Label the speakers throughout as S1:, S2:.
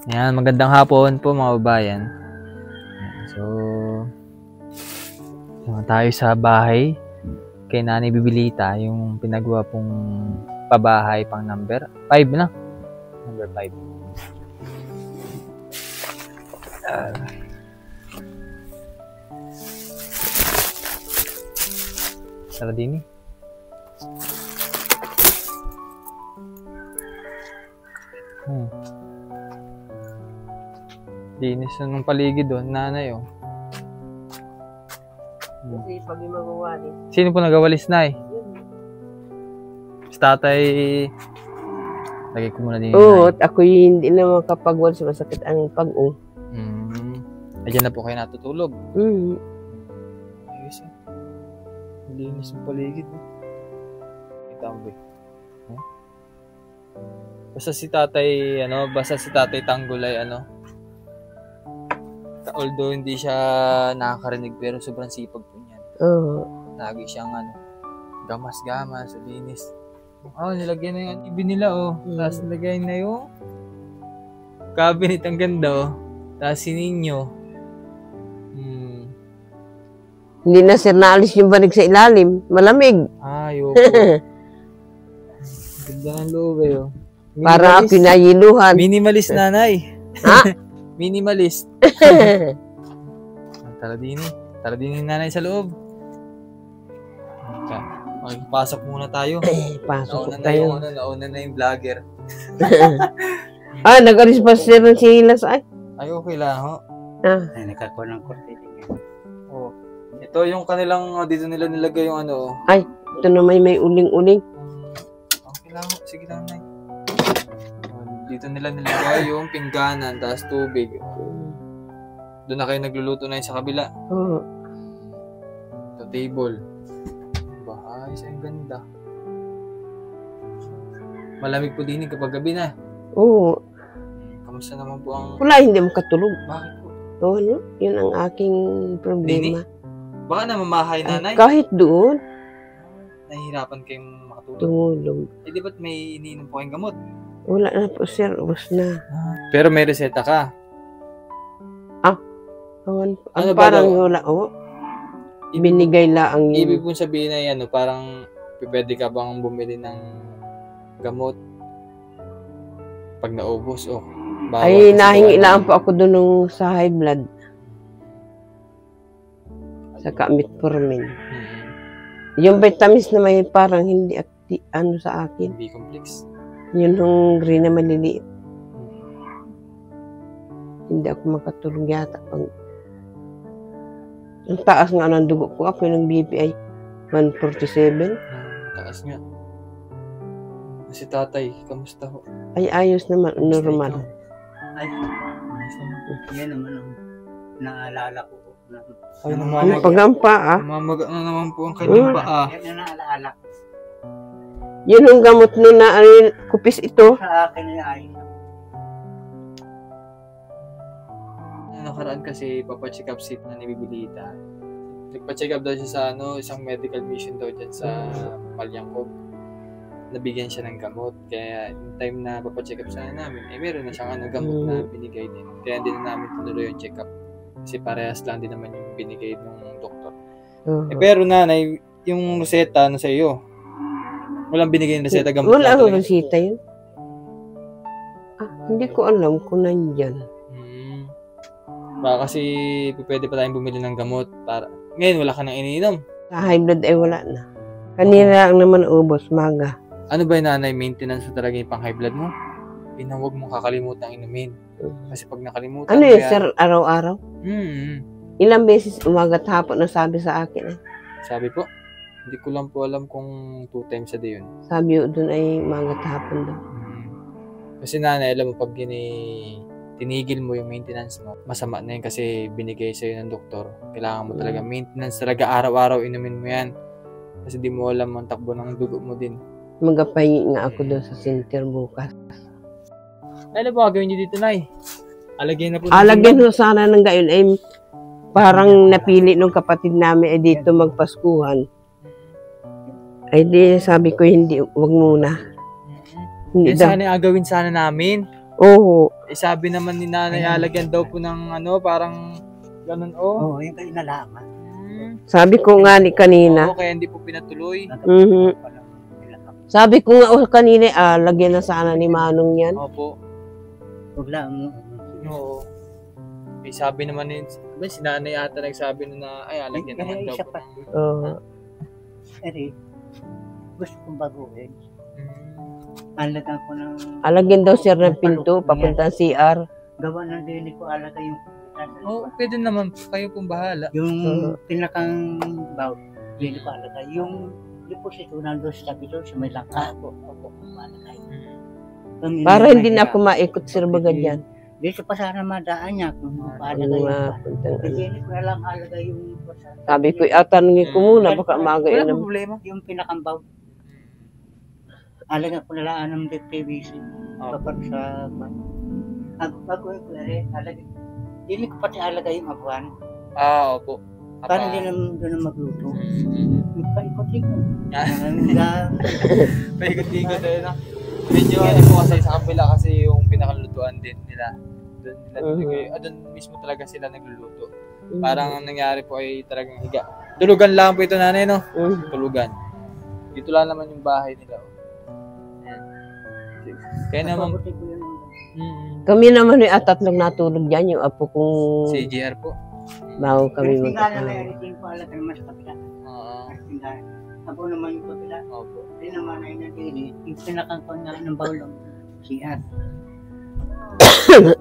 S1: Ayan, magandang hapon po mga babayan. So, tayo sa bahay kay Nanay Bibilita, yung pinagawa pong pabahay pang number 5 na. Number 5. Saradini. Linis na ng paligid doon, nanay oh.
S2: Kasi pag yung magawalis.
S1: Sino po nagawalis na eh? Si tatay, lagay ko muna din yung
S2: Oo, at ako hindi na makapagwalis, masakit ang pag-o.
S1: Ayan na po kayo natutulog. Ayos eh. Linis ng paligid eh. Kita mo ba eh? Basta si tatay, basta si tatay Tanggol ay although hindi siya nakakarinig pero sobrang sipag po niyan. Lagi siyang gamas-gamas, linis. Nilagyan na yung TV nila Tapos nilagay na yung cabinet, ang ganda Tapos si Ninyo.
S2: Hindi na sir naalis yung banig sa ilalim. Malamig.
S1: Ayoko. Ganda ng loob eh
S2: Para pinayiluhan.
S1: Minimalist nanay.
S2: Ha?
S1: Minimalist. Tara din nanay sa loob. Pasok muna tayo.
S2: Pasok tayo.
S1: Nauna na yung vlogger.
S2: Nag-alis pa sir ng silas ay.
S1: Ay, okay lang ho.
S3: Ay, nakakuha ng korte.
S1: Ito yung kanilang, dito nila nilagay yung
S2: Ay, ito naman may uling-uling.
S1: Okay lang ho. Sige lang nay. Dito nila nilagay yung pingganan, tapos tubig. Doon na kayo nagluluto na yun sa kabila.
S2: Oo.
S1: Ito table. Bahay, ang ganda. Malamig po din kapag gabi na.
S2: Oo.
S1: Kamusta naman po ang...
S2: Wala, hindi makatulog.
S1: Bakit po?
S2: Oo, yun ang aking problema.
S1: Baka na mamahay nanay?
S2: Kahit doon.
S1: Nahihirapan kayong makatulog.
S2: Tumulog.
S1: Di ba't may iniinom po kayong gamot?
S2: Wala na po sir, ubos na.
S1: Pero may reseta ka?
S2: Parang wala, binigay lang yun.
S1: Ibig pong sabihin ay parang pwede ka bang bumili ng gamot pag naubos
S2: ay nahingi lang po ako doon sa high blood. Sa metformin. Yung vitamins na may parang hindi sa akin.
S1: B-complex.
S2: Yun yung green na maliliit. Hindi ako makatulog yata. Ang taas nga ng dugo ko. Ako yung BPI 147.
S1: Taas nga. Si tatay, kamusta ho?
S2: Ay, ayos naman. Normal.
S3: Ay, yan naman ang naalala ko.
S1: Ay,
S2: Ang pagampa
S1: Mamaga na naman po ang kanyang paa.
S3: Yan ang naalala ko.
S2: Yun ang gamot nun na kupis ito.
S3: Sa akin ay
S1: Nakaraan kasi papacheck up si Nanay Bibilita. Nagpa-check up daw siya sa isang medical mission daw dyan sa Malyangkog. Nabigyan siya ng gamot. Kaya yung time na papacheck up sana namin, meron na siyang gamot na binigay din. Kaya hindi na namin tunuloy yung check up. Kasi parehas lang din naman yung binigay ng doktor. Pero nanay, yung reseta sa iyo, walang binigay ng reseta gamot.
S2: Wala akong reseta yun. Hindi ko alam kung nandyan.
S1: Baka kasi pwede pa tayong bumili ng gamot. Ngayon, wala ka nang iniinom.
S2: Sa high blood ay wala na. Kanina lang naman ubos, maga.
S1: Ano ba yung nanay, maintenance mo talaga yung pang high blood mo? Huwag mong kakalimutan inumin. Kasi pag nakalimutan
S2: ano yun, sir, araw-araw? Ilang beses umaga at hapon na sabi sa akin.
S1: Sabi po? Hindi ko lang po alam kung 2 times a day yun.
S2: Sabi yun doon ay umaga at hapon daw.
S1: Kasi nanay, alam mo, pag tinigil mo yung maintenance mo, masama na yun kasi binigay sa'yo ng doktor. Kailangan mo talaga maintenance talaga, araw-araw inumin mo yan. Kasi di mo alam ang takbo ng dugo mo din.
S2: Magapahingi nga ako doon sa center bukas.
S1: Ano ba gawin niyo dito, Nay? Alagyan na po.
S2: Alagyan mo sana ng gayon ay parang napili nung kapatid namin ay dito magpaskuhan. Ay di sabi ko hindi, wag muna. Hindi
S1: Yan sana agawin sana namin.
S2: Oo.
S1: Sabi naman ni nanay, alagyan daw po ng ano, parang ganun
S3: Oo, yung kayo nalaman.
S2: Sabi ko nga ni kanina.
S1: Oo, kaya hindi po pinatuloy.
S2: Mhm. Sabi ko nga kanina, lagyan na sana ni Manong yan.
S1: Opo.
S3: Huwag lang.
S1: Oo. Sabi naman ni, si nanay ata nagsabi na, ay, alagyan naman daw
S3: Isa
S1: po.
S3: pa.
S2: Oo.
S3: Eri, gusto kong baguhin. Alagaan ko ng...
S2: Alagyan daw sir ng pinto, papunta CR.
S3: Gawa ng dili ko alaga yung...
S1: Oo, pwede naman po. Kayo pong bahala.
S3: Yung pinakang baw, dili ko alaga. Yung deposito nandun sa tabi doon, sa may langka. Opo, alaga.
S2: Para hindi na ako maikot sir baga dyan.
S3: Dito pa sana madaan niya kung paalaga yung... Dili ko na lang alaga yung...
S2: Sabi ko, tanongin ko muna, baka
S1: Wala
S2: magayon
S1: pong problema.
S3: Yung pinakang baw. Alaga ko na lang ng PVC. Kapag sa... Baguhin ko na rin, alaga. Dili ko pati alaga yung abuan.
S1: Opo.
S3: Para hindi naman doon magluto. Paikot-ikot.
S1: Paikot-ikot eh, no? Medyo ano po kasi sa kabila kasi yung pinakalutuan din nila. Doon mismo talaga sila nagluluto. Parang ang nangyari po ay talagang higa. Tulugan lang po ito nanay, no? Tulugan. Dito lang naman yung bahay nila. Kaya naman...
S2: Kami naman yung tatlong natulog dyan, yung apo kong
S1: Si JR po.
S2: bago kami
S3: Tingala na
S2: magkakama.
S3: yung ko alaga naman sa kapila.
S1: Oo.
S3: Ako naman yung kapila.
S1: Opo.
S3: Hindi naman ay nadili. Yung pinakangkon nga ng bawlong. CR.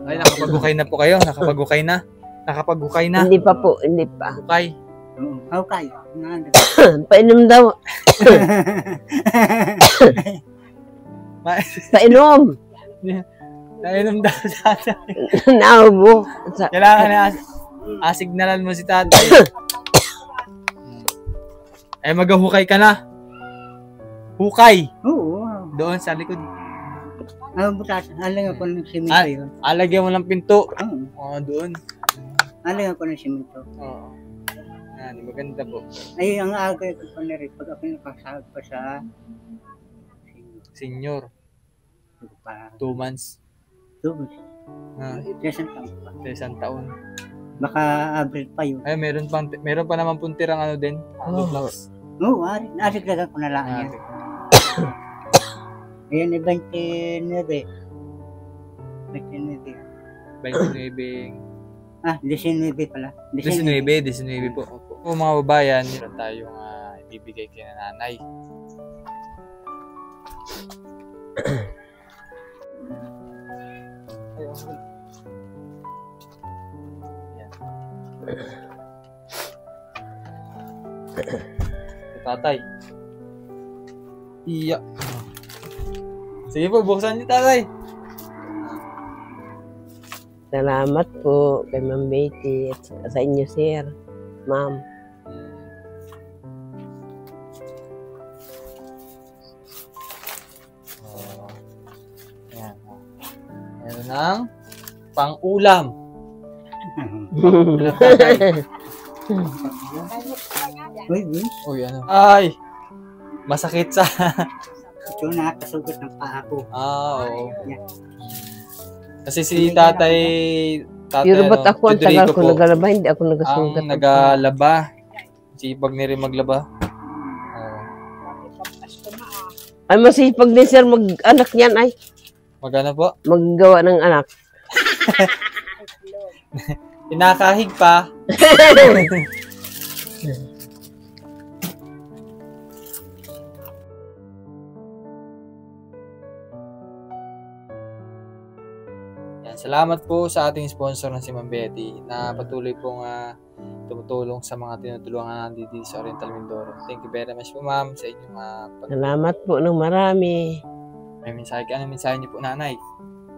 S1: Ay, nakapag-ukay na po kayo? Nakapag-ukay na? Nakapag-ukay na?
S2: Hindi pa po, hindi pa.
S1: Ukay.
S3: Okay.
S2: Painom daw. Painom.
S1: Nainom daw sa tatay.
S2: Naubo.
S1: Kailangan na asignalan mo si tatay. Ay, mag-hukay ka na. Hukay.
S3: Oo.
S1: Doon sa likod.
S3: Butas. Alang ako ng simento yun.
S1: Alagyan mo ng pinto.
S3: Oo.
S1: Doon.
S3: Alang ako ng simento.
S1: Oo. Yan, maganda po.
S3: Ay, ang agay ko pa na rin. Pag ako nakasahag pa sa...
S1: Senior. 2 months.
S3: Tubig. Isang taon pa.
S1: Isang taon.
S3: Baka April pa yun.
S1: Ay, meron pa naman puntirang ano din. Duplex.
S3: Oo, ariglagan ko na lang yan. Ayan, 29. 19 pala.
S1: 19 po. Kung mga babayan, meron tayong ibibigay kay nanay. Tatay. Iya. Sige po, buksan niyo tatay.
S2: Salamat po kay Ma'am Betty at sa inyo, sir. Ma'am.
S1: Ayan. Meron ng pang-ulam. Uy, ano? Ay! Masakit sa...
S3: Ito nakakasugot ng paa ko.
S1: Oo.
S3: Yeah.
S1: Kasi si tatay...
S2: Pero ba't ako ang tagal
S1: Federico
S2: ko
S1: po,
S2: nagalaba, hindi ako nagasugat.
S1: ang nagalaba. Sipag ni rin maglaba.
S2: Ay, masipag din, sir, mag-anak niyan, ay.
S1: Magana po?
S2: Maggawa ng anak.
S1: Pinakahig pa. Yan, salamat po sa ating sponsor na si Ma'am Betty na patuloy pong tumutulong sa mga tinutulungan natin dito sa Oriental Mindoro. Thank you very much po, ma'am, sa inyong
S2: Salamat po ng marami.
S1: May mensahe ka. Anong mensahe niyo po, nanay?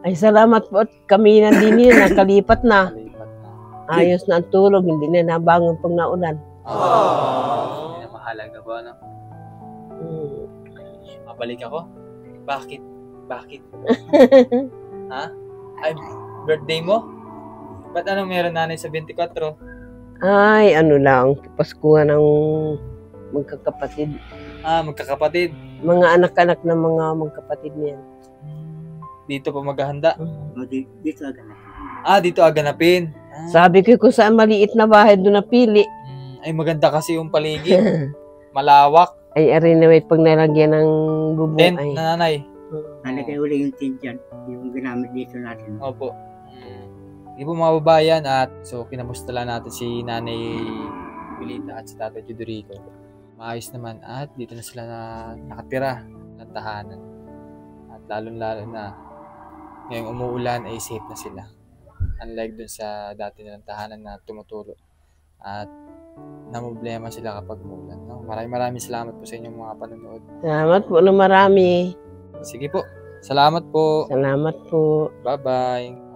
S2: Ay, salamat po at kami na din yun, nakalipat na.
S1: Kalipat na.
S2: Ayos na ang tulog, hindi na nabangon pag naulan.
S1: Hindi na mahalaga po, ano? Mabalik ako? Bakit? Bakit? Ha? Ay, birthday mo? Ba't anong meron nanay sa 24?
S2: Ay, ano lang, Paskuhan ng magkakapatid.
S1: Magkakapatid.
S2: Mga anak-anak ng mga magkapatid niyan.
S1: dito pa maghahanda.
S3: O, dito agad na.
S1: Dito aganapin.
S2: Sabi ko kung saan maliit na bahay doon napili.
S1: Ay, maganda kasi yung paligid. Malawak.
S2: Ay, arin na may pag nalagyan ng bubong.
S1: Tent
S2: Ay.
S1: na nanay.
S3: Nalagay uli yung tent dyan. Yung ginamit dito natin.
S1: Opo. Hindi po mga babayan at so kinamusta lang natin si Nanay Pilita at si Tatay Judorico. Maayos naman at dito na sila nakatira ng tahanan. At lalong-lalo na ngayong umuulan ay safe na sila. Unlike dun sa dati nilang tahanan na tumutulo. At namumblema sila kapag umulan. No? Maraming salamat po sa inyong mga panonood.
S2: Salamat po na marami.
S1: Sige po. Salamat po.
S2: Salamat po.
S1: Bye-bye.